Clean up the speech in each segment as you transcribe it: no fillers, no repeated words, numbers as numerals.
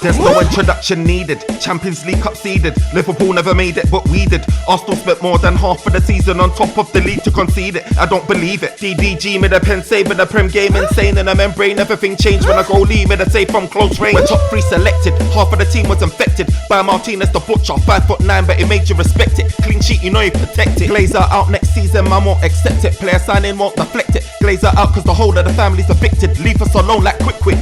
There's no introduction needed. Champions League cup seeded. Liverpool never made it, but we did. Arsenal spent more than half of the season on top of the league to concede it. I don't believe it. DDG made a pen save in the Prem game, insane in a membrane. Everything changed when a goalie made a save from close range. We're top 3 selected. Half of the team was infected by Martinez the Butcher. 5'9", but he made you respect it. Clean sheet, you know you protect it. Glazer out next season, man won't accept it. Player signing won't deflect it. Glazer out cause the whole of the family's evicted. Leave us alone like quick.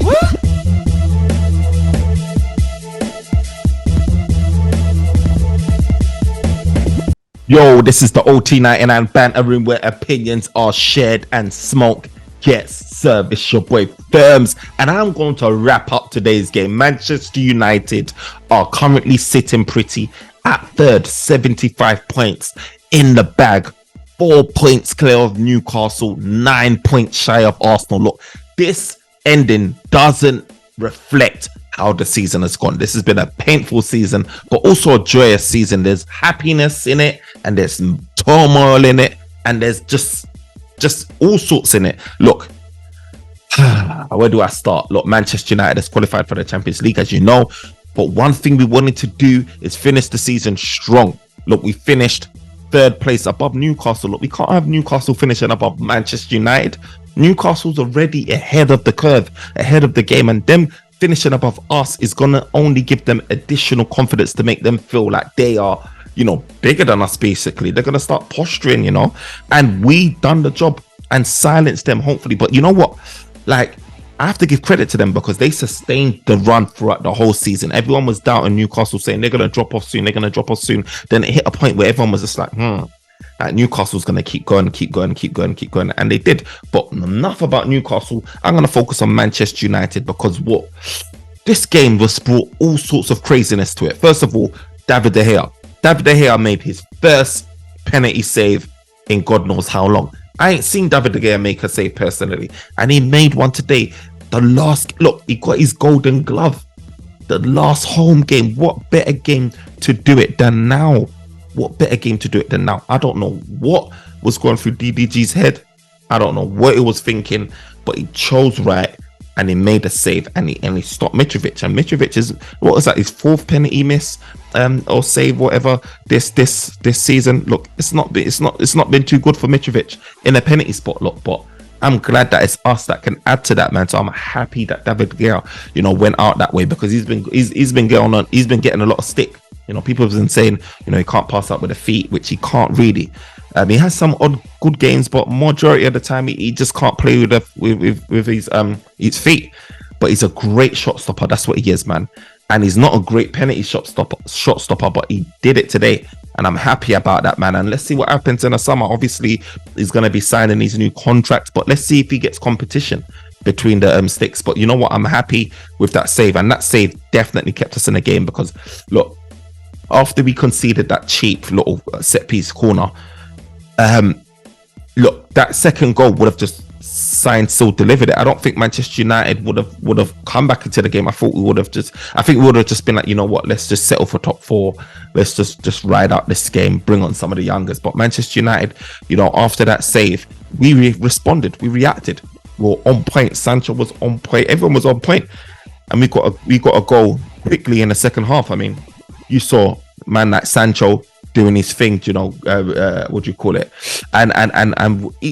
Yo, this is the OT99 Banter Room where opinions are shared and smoke gets served. It's your boy Firms, and I'm going to wrap up today's game. Manchester United are currently sitting pretty at third, 75 points in the bag, 4 points clear of Newcastle, 9 points shy of Arsenal. Look, this ending doesn't reflect how the season has gone. This has been a painful season, but also a joyous season. There's happiness in it, and there's turmoil in it, and there's just all sorts in it. Look, where do I start? Look, Manchester United has qualified for the Champions League, as you know, but one thing we wanted to do is finish the season strong. Look, we finished third place above Newcastle. Look, we can't have Newcastle finishing above Manchester United. Newcastle's already ahead of the curve, ahead of the game, and them finishing above us is gonna only give them additional confidence to make them feel like they are, you know, bigger than us. Basically, they're gonna start posturing, you know, and we done the job and silenced them, hopefully. But you know what, like, I have to give credit to them because they sustained the run throughout the whole season. Everyone was doubting Newcastle, saying they're gonna drop off soon, then it hit a point where everyone was just like Newcastle's gonna keep going, and they did. But enough about Newcastle. I'm gonna focus on Manchester United because what this game was brought all sorts of craziness to it. First of all, David De Gea made his first penalty save in God knows how long. I ain't seen David De Gea make a save personally, and he made one today. He got his golden glove. The last home game. What better game to do it than now? I don't know what was going through DDG's head. I don't know what he was thinking, but he chose right and he made a save and he stopped Mitrovic. And Mitrovic is, what was that, his 4th penalty miss or save, whatever, this season. Look, it's not been too good for Mitrovic in a penalty spot. Look, but I'm glad that it's us that can add to that, man. So I'm happy that David De Gea, you know, went out that way because he's been getting a lot of stick. You know, people have been saying, you know, he can't pass up with the feet, which he can't really. He has some good games, but majority of the time he just can't play with his feet. But he's a great shot stopper. That's what he is, man. And he's not a great penalty shot stopper, but he did it today, and I'm happy about that, man. And let's see what happens in the summer. Obviously, he's going to be signing his new contract, but let's see if he gets competition between the sticks. But you know what? I'm happy with that save, and that save definitely kept us in the game because look, after we conceded that cheap little set piece corner, look, that second goal would have just signed, sealed, delivered it. I don't think Manchester United would have come back into the game. I think we would have just been like, you know what, let's just settle for top 4. Let's just ride out this game, bring on some of the youngers. But Manchester United, you know, after that save, we responded, we reacted. We were on point. Sancho was on point. Everyone was on point, and we got a goal quickly in the second half. I mean, you saw man like Sancho doing his thing, you know, what do you call it? And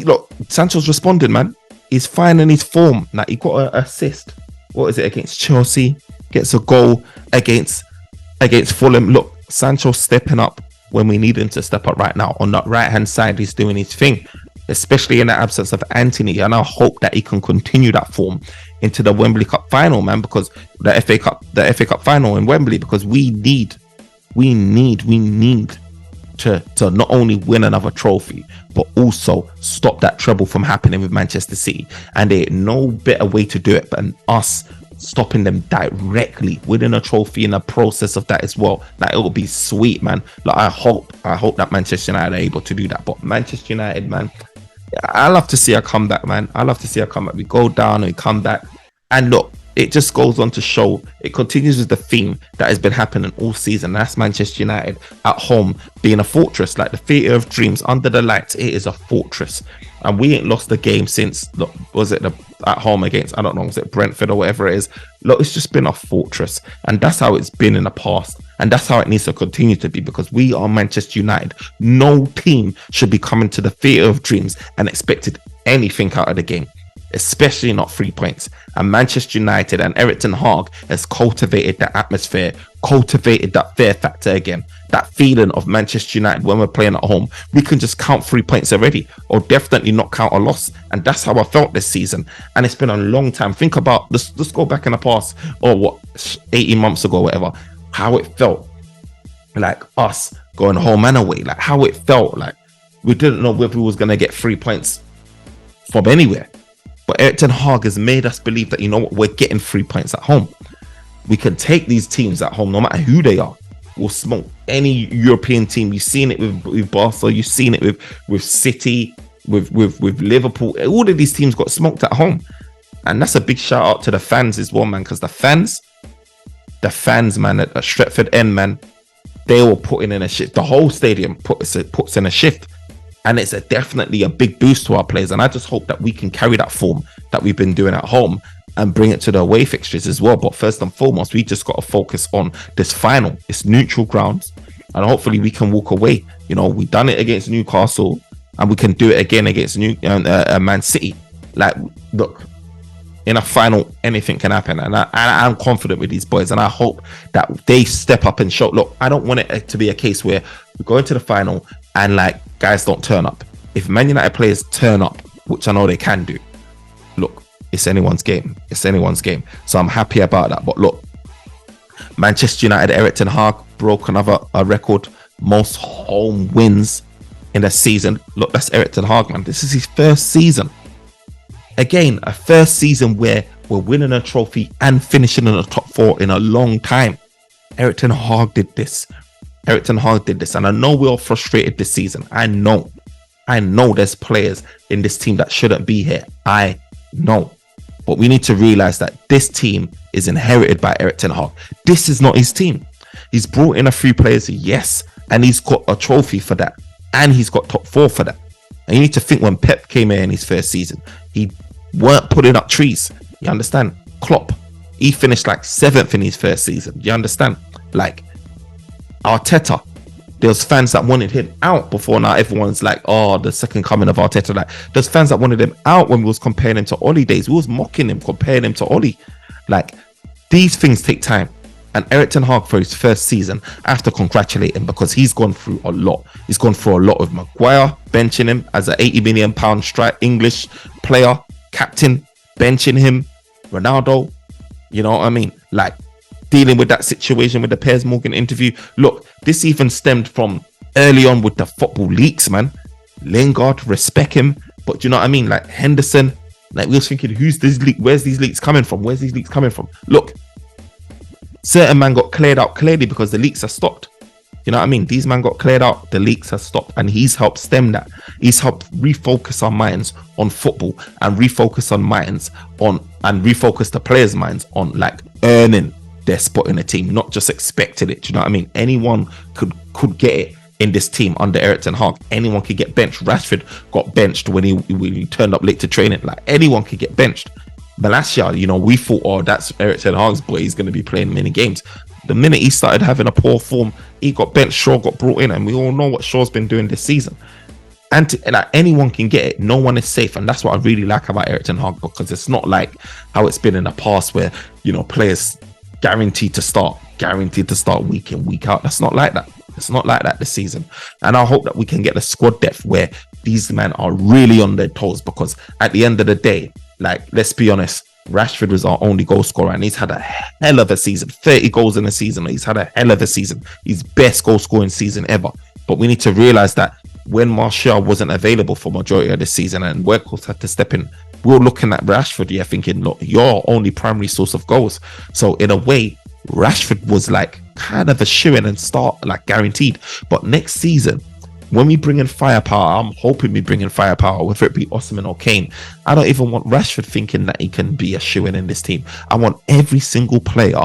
look, Sancho's responding, man. He's finding his form. Like, he got an assist. What is it, against Chelsea? Gets a goal against Fulham. Look, Sancho's stepping up when we need him to step up right now. On that right hand side, he's doing his thing, especially in the absence of Anthony. And I hope that he can continue that form into the Wembley Cup final, man, because the FA Cup final in Wembley, because we need to not only win another trophy, but also stop that treble from happening with Manchester City. And there ain't no better way to do it than us stopping them directly, winning a trophy in the process of that as well. Like, it will be sweet, man. Like, I hope that Manchester United are able to do that. But Manchester United, man, I love to see a comeback, man. We go down and we come back. And look, it just goes on to show, it continues with the theme that has been happening all season. That's Manchester United at home being a fortress, like the theatre of dreams under the lights. It is a fortress. And we ain't lost the game since, look, was it at home against, I don't know, was it Brentford or whatever it is? Look, it's just been a fortress. And that's how it's been in the past. And that's how it needs to continue to be, because we are Manchester United. No team should be coming to the theatre of dreams and expected anything out of the game, especially not 3 points. And Manchester United and Erik ten Hag has cultivated that atmosphere, cultivated that fear factor again, that feeling of Manchester United when we're playing at home. We can just count 3 points already, or definitely not count a loss. And that's how I felt this season. And it's been a long time. Think about, let's go back in the past, or 18 months ago, whatever, how it felt like us going home and away, like how it felt like we didn't know whether we was going to get 3 points from anywhere. But Erik ten Hag has made us believe that, you know what, we're getting 3 points at home. We can take these teams at home, no matter who they are. We'll smoke any European team. You've seen it with Barca, you've seen it with City, with Liverpool. All of these teams got smoked at home. And that's a big shout out to the fans as well, man, because the fans, man, at Stretford End, man, they were putting in a shift. The whole stadium puts in a shift. And it's definitely a big boost to our players. And I just hope that we can carry that form that we've been doing at home and bring it to the away fixtures as well. But first and foremost, we just got to focus on this final. It's neutral grounds. And hopefully we can walk away. You know, we've done it against Newcastle and we can do it again against Man City. Like, look, in a final, anything can happen. And I'm confident with these boys. And I hope that they step up and show. Look, I don't want it to be a case where we go into the final and like guys don't turn up. If Man United players turn up, which I know they can do, look, it's anyone's game. It's anyone's game. So I'm happy about that. But look, Manchester United, Erik ten Hag broke another record, most home wins in a season. Look, that's Erik ten Hag, man. This is his first season. Again, a first season where we're winning a trophy and finishing in the top 4 in a long time. Erik ten Hag did this. Erik ten Hag did this. And I know we're all frustrated this season. I know there's players in this team that shouldn't be here. I know. But we need to realize that this team is inherited by Erik ten Hag. This is not his team. He's brought in a few players, yes, and he's got a trophy for that. And he's got top 4 for that. And you need to think when Pep came in his first season, he weren't putting up trees. You understand? Klopp, he finished like 7th in his first season. You understand? Like, Arteta, there's fans that wanted him out before. Now everyone's like, oh, the second coming of Arteta. Like, there's fans that wanted him out when we was comparing him to Oli days. We was mocking him, comparing him to Oli. Like, these things take time. And Erik ten Hag, for his first season, I have to congratulate him because he's gone through a lot. He's gone through a lot with Maguire, benching him as an £80 million strike English player, captain, benching him, Ronaldo, you know what I mean? Like, dealing with that situation with the Piers Morgan interview. Look, this even stemmed from early on with the football leaks, man. Lingard, respect him. But you know what I mean? Like, Henderson, like, we was thinking, who's this leak? Where's these leaks coming from? Where's these leaks coming from? Look, certain man got cleared out clearly because the leaks are stopped. You know what I mean? These man got cleared out, the leaks have stopped, and he's helped stem that. He's helped refocus our minds on football and refocus on minds on, and refocus the players' minds on like earning their spot in the team, not just expecting it. Do you know what I mean? Anyone could get it in this team under Erik ten Hag. Anyone could get benched. Rashford got benched when he turned up late to training. Like, anyone could get benched. But last year, you know, we thought, oh, that's Erik ten Hag's boy. He's going to be playing many games. The minute he started having a poor form, he got benched. Shaw got brought in, and we all know what Shaw's been doing this season. And like, anyone can get it. No one is safe, and that's what I really like about Erik ten Hag, because it's not like how it's been in the past where, you know, players guaranteed to start week in, week out. That's not like that. It's not like that this season. And I hope that we can get the squad depth where these men are really on their toes, because at the end of the day, like, let's be honest, Rashford was our only goal scorer, and he's had a hell of a season. 30 goals in a season. He's had a hell of a season. His best goal scoring season ever. But we need to realize that when Martial wasn't available for majority of the season and Weghorst had to step in, we were looking at Rashford, yeah, thinking, look, your only primary source of goals. So in a way, Rashford was like kind of a shoo-in and start like guaranteed. But next season, when we bring in firepower, I'm hoping we bring in firepower, whether it be Osimhen or Kane. I don't even want Rashford thinking that he can be a shoo-in in this team. I want every single player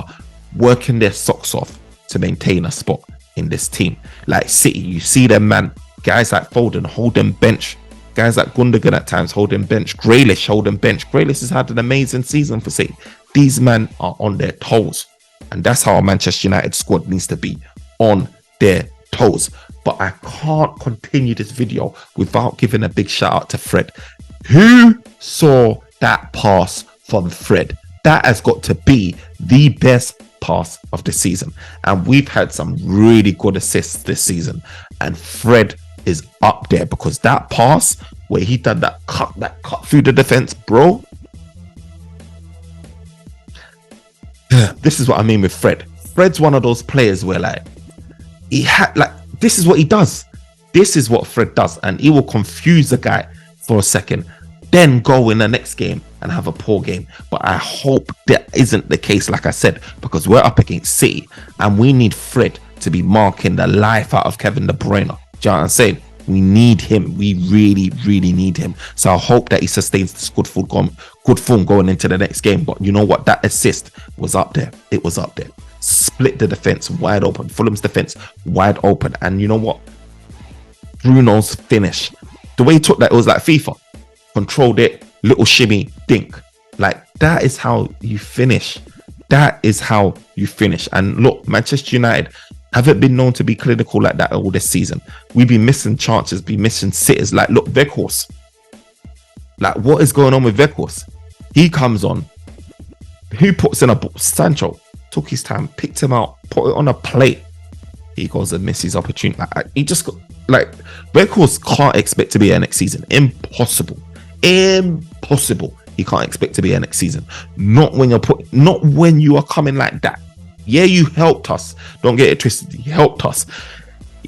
working their socks off to maintain a spot in this team. Like City, you see them, man, guys like Foden hold them bench Guys like Gundogan at times holding bench. Grealish holding bench. Grealish has had an amazing season for City. These men are on their toes. And that's how a Manchester United squad needs to be, on their toes. But I can't continue this video without giving a big shout out to Fred. Who saw that pass from Fred? That has got to be the best pass of the season. And we've had some really good assists this season. And Fred is up there, because that pass where he done that cut through the defense, bro. This is what I mean with Fred. Fred's one of those players where like he had like, this is what he does. This is what Fred does, and he will confuse the guy for a second, then go in the next game and have a poor game. But I hope that isn't the case, like I said, because we're up against City and we need Fred to be marking the life out of Kevin De Bruyne. Do you know what I'm saying? We need him. We really, really need him. So I hope that he sustains this good form going into the next game. But you know what? That assist was up there. It was up there. Split the defense wide open. Fulham's defense wide open. And you know what? Bruno's finish. The way he took that, it was like FIFA. Controlled it. Little shimmy. Dink. Like, that is how you finish. That is how you finish. And look, Manchester United haven't been known to be clinical like that all this season. We be missing chances, be missing sitters. Like, look, Weghorst. Like, what is going on with Weghorst? He comes on. Who puts in a ball? Sancho took his time, picked him out, put it on a plate. He goes and misses opportunity. Like, he just got, like, Weghorst can't expect to be here next season. Impossible. Impossible. He can't expect to be here next season. Not when you are coming like that. Yeah, you helped us. Don't get it twisted. He helped us.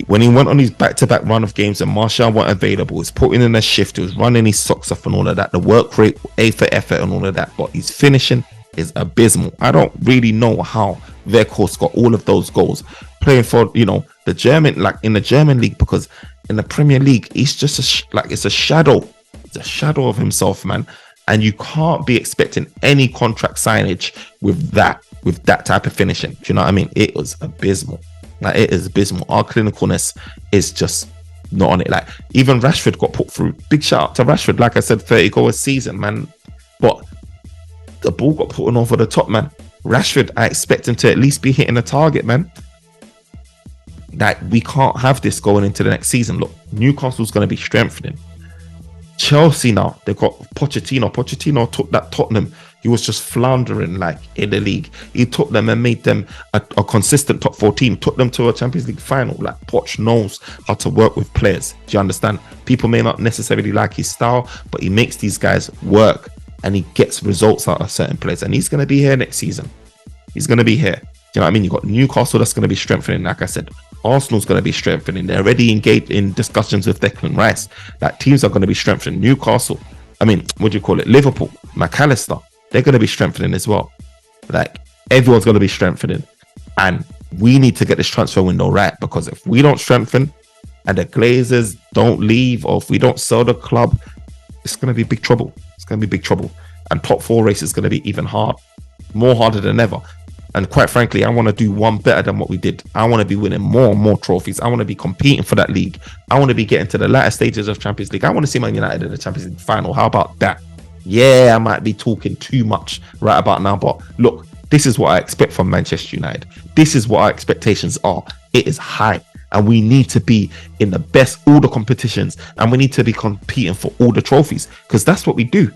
When he went on his back-to-back run of games and Martial weren't available, he was putting in a shift, he was running his socks off and all of that. The work rate, A for effort and all of that. But his finishing is abysmal. I don't really know how Weghorst got all of those goals playing for, you know, the German, like in the German league, because in the Premier League, he's just it's a shadow. It's a shadow of himself, man. And you can't be expecting any contract signage with that type of finishing. Do you know what I mean? It was abysmal. Like, it is abysmal. Our clinicalness is just not on it. Like, even Rashford got put through. Big shout out to Rashford. Like I said, 30 goal a season, man. But the ball got put on over the top, man. Rashford, I expect him to at least be hitting the target, man. Like, we can't have this going into the next season. Look, Newcastle's going to be strengthening. Chelsea now, they've got Pochettino. Pochettino took that Tottenham. He was just floundering like in the league. He took them and made them a consistent top 4 team, took them to a Champions League final. Like, Poch knows how to work with players. Do you understand? People may not necessarily like his style, but he makes these guys work and he gets results out of certain players. And he's going to be here next season. He's going to be here. Do you know what I mean? You've got Newcastle that's going to be strengthening, like I said. Arsenal's going to be strengthening. They're already engaged in discussions with Declan Rice. Like, teams are going to be strengthening. Newcastle, Liverpool, McAllister, they're going to be strengthening as well. Like, everyone's going to be strengthening. And we need to get this transfer window right, because if we don't strengthen and the Glazers don't leave, or if we don't sell the club, it's going to be big trouble. It's going to be big trouble. And top 4 race is going to be even more harder than ever. And quite frankly, I want to do one better than what we did. I want to be winning more and more trophies. I want to be competing for that league. I want to be getting to the latter stages of Champions League. I want to see Man United in the Champions League final. How about that? Yeah, I might be talking too much right about now, but look, this is what I expect from Manchester United. This is what our expectations are. It is high, and we need to be in the best all the competitions, and we need to be competing for all the trophies, because that's what we do.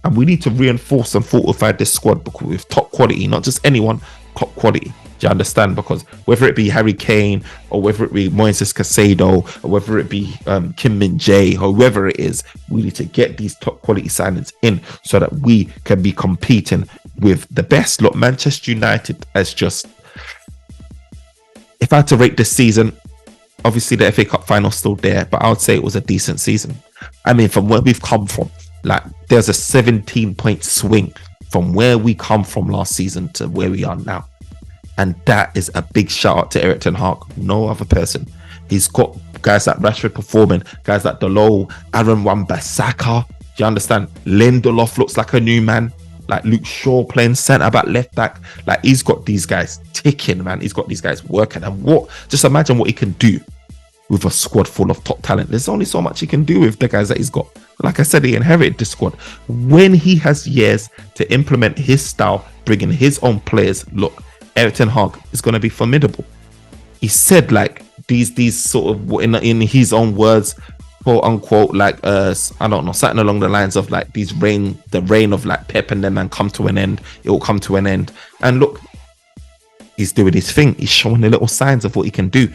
And we need to reinforce and fortify this squad with top quality, not just anyone, top quality. Do you understand? Because whether it be Harry Kane, or whether it be Moises Caicedo, or whether it be Kim Min-jae, or whoever it is, we need to get these top quality signings in so that we can be competing with the best. Look, Manchester United as just, if I had to rate this season, obviously the FA Cup final still there, but I would say it was a decent season. I mean, from where we've come from, like, there's a 17-point swing from where we come from last season to where we are now. And that is a big shout out to Erik ten Hag. No other person. He's got guys like Rashford performing, guys like Dalot, Aaron Wan-Bissaka. Do you understand? Lindelof looks like a new man. Like Luke Shaw playing centre back, left back. Like, he's got these guys ticking, man. He's got these guys working. And just imagine what he can do with a squad full of top talent. There's only so much he can do with the guys that he's got. Like I said, he inherited the squad. When he has years to implement his style, bringing his own players, look, Erik ten Hag is going to be formidable. He said like these sort of, in his own words, quote unquote, like I don't know, something along the lines of like the reign of like Pep and them man come to an end. It will come to an end. And look, he's doing his thing. He's showing the little signs of what he can do.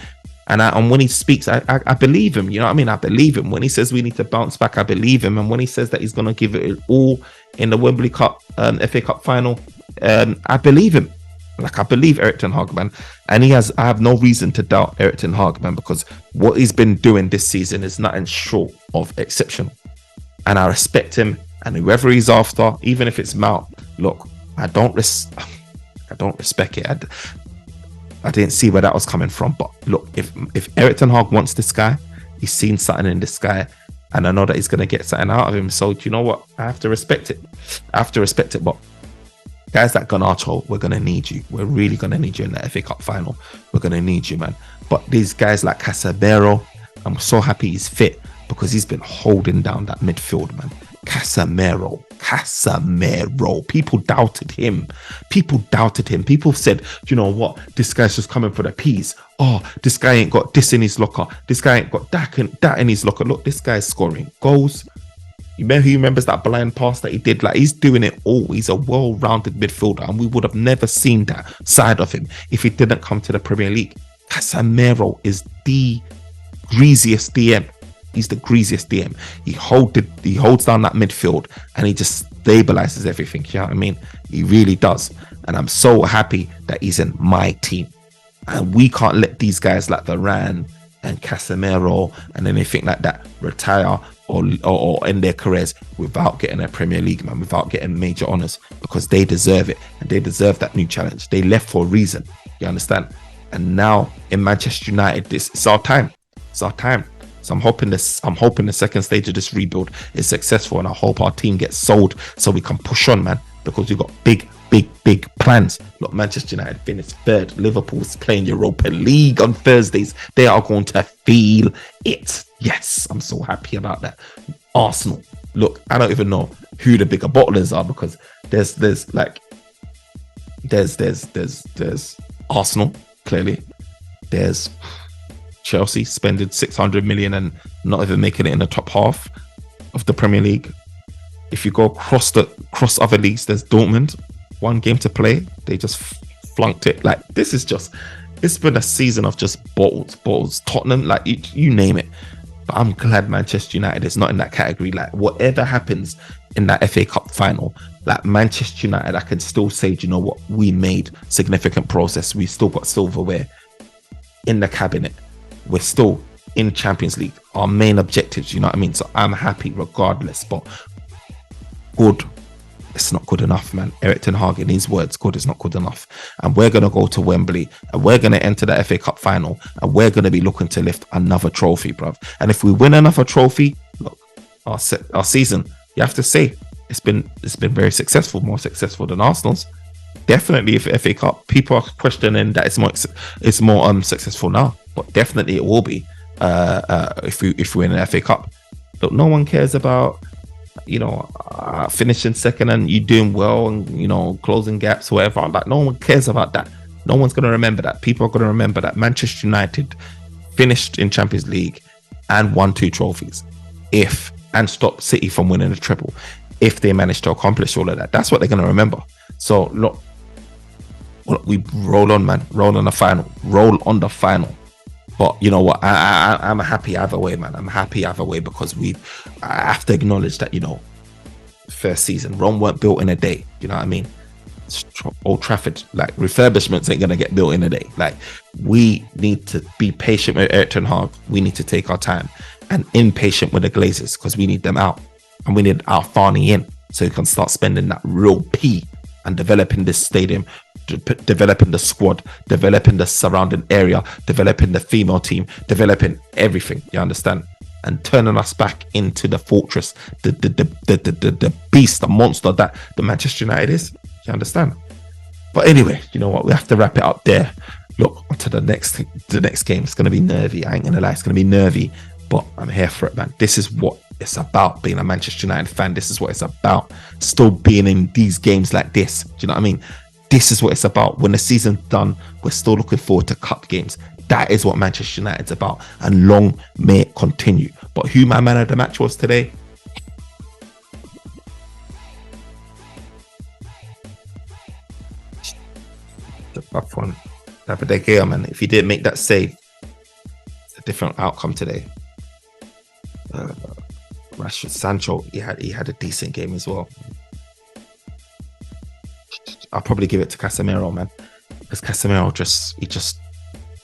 And when he speaks, I believe him. You know what I mean? I believe him. When he says we need to bounce back, I believe him. And when he says that he's going to give it all in the Wembley Cup, FA Cup final, I believe him. Like, I believe Erik ten Hag, man. And I have no reason to doubt Erik ten Hag, man, because what he's been doing this season is nothing short of exceptional. And I respect him. And whoever he's after, even if it's Mount, look, I don't respect it. I didn't see where that was coming from. But look, if Erik ten Hag wants this guy, he's seen something in this guy, and I know that he's going to get something out of him. So, do you know what? I have to respect it. But guys like Garnacho, we're going to need you. We're really going to need you in the FA Cup final. We're going to need you, man. But these guys like Casemiro, I'm so happy he's fit because he's been holding down that midfield, man. Casemiro. People doubted him. People said, you know what? This guy's just coming for the peas. Oh, this guy ain't got this in his locker. This guy ain't got that in his locker. Look, this guy's scoring goals. He remembers that blind pass that he did. Like, he's doing it all. He's a well-rounded midfielder, and we would have never seen that side of him if he didn't come to the Premier League. Casemiro is the greasiest DM. He's the greasiest DM. He holds down that midfield and he just stabilizes everything. You know what I mean? He really does. And I'm so happy that he's in my team. And we can't let these guys like Varane and Casemiro and anything like that retire or end their careers without getting a Premier League, man, without getting major honours, because they deserve it and they deserve that new challenge. They left for a reason. You understand? And now in Manchester United, it's our time. It's our time. So I'm hoping the second stage of this rebuild is successful, and I hope our team gets sold so we can push on, man, because we've got big plans. Look, Manchester United finished third. Liverpool's playing Europa League on Thursdays. They are going to feel it. Yes, I'm so happy about that. Arsenal. Look, I don't even know who the bigger bottlers are, because there's Arsenal, clearly. There's Chelsea spending 600 million and not even making it in the top half of the Premier League. If you go across other leagues, there's Dortmund, one game to play, they just flunked it. Like, it's been a season of just balls. Tottenham, like, you name it. But I'm glad Manchester United is not in that category. Like, whatever happens in that FA Cup final, like, Manchester United, I can still say, do you know what, we made significant progress. We still got silverware in the cabinet. We're still in Champions League, our main objectives, you know what I mean? So I'm happy regardless, but good, it's not good enough, man. Erik ten Hag, in his words, good is not good enough. And we're going to go to Wembley and we're going to enter the FA Cup final and we're going to be looking to lift another trophy, bruv. And if we win another trophy, look, our season, you have to say, it's been very successful, more successful than Arsenal's. Definitely, if FA Cup, people are questioning that it's more successful now, but definitely it will be if we win an FA Cup. Look, no one cares about, you know, finishing second and you doing well and, you know, closing gaps or whatever. Like, no one cares about that. No one's going to remember that. People are going to remember that Manchester United finished in Champions League and won 2 trophies, and stopped City from winning a treble. If they managed to accomplish all of that, that's what they're going to remember. So look, we roll on, man. Roll on the final. But you know what? I'm happy either way, man. I'm happy either way, because I have to acknowledge that, you know, first season, Rome weren't built in a day. You know what I mean? Old Trafford, like, refurbishments ain't gonna get built in a day. Like, we need to be patient with Erik ten Hag. We need to take our time, and impatient with the Glazers, because we need them out, and we need our Farney in, so we can start spending that real P and developing this stadium, developing the squad, developing the surrounding area, developing the female team, developing everything. You understand? And turning us back into the fortress, the beast, the monster that the Manchester United is. You understand? But anyway, you know what? We have to wrap it up there. Look, on to the next game. It's gonna be nervy. I ain't gonna lie, it's gonna be nervy, but I'm here for it, man. This is what it's about, being a Manchester United fan. This is what it's about. Still being in these games like this. Do you know what I mean? This is what it's about. When the season's done, we're still looking forward to cup games. That is what Manchester United's about, and long may it continue. But who my man of the match was today? The tough one. David De Gea, man. If he didn't make that save, it's a different outcome today. Rashford, Sancho, he had a decent game as well. I'll probably give it to Casemiro, man, because Casemiro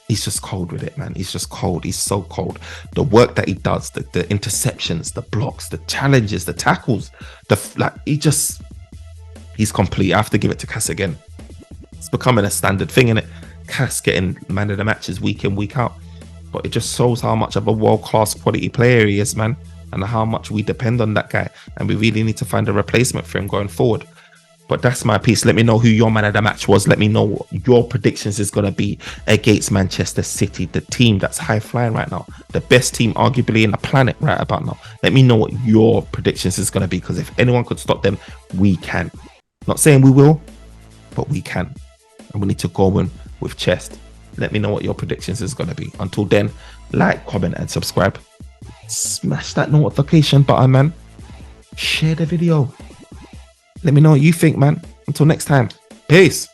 he's just cold with it, man. He's just cold. He's so cold. The work that he does, the interceptions, the blocks, the challenges, the tackles, he's complete. I have to give it to Cass again. It's becoming a standard thing, innit? Cass getting man of the matches week in, week out. But it just shows how much of a world-class quality player he is, man, and how much we depend on that guy. And we really need to find a replacement for him going forward. But that's my piece. Let me know who your man of the match was. Let me know what your predictions is going to be against Manchester City, the team that's high flying right now, the best team arguably in the planet right about now. Let me know what your predictions is going to be, because if anyone could stop them, we can. Not saying we will, but we can. And we need to go in with chest. Let me know what your predictions is going to be. Until then, like, comment, and subscribe. Smash that notification button, man. Share the video. Let me know what you think, man. Until next time. Peace.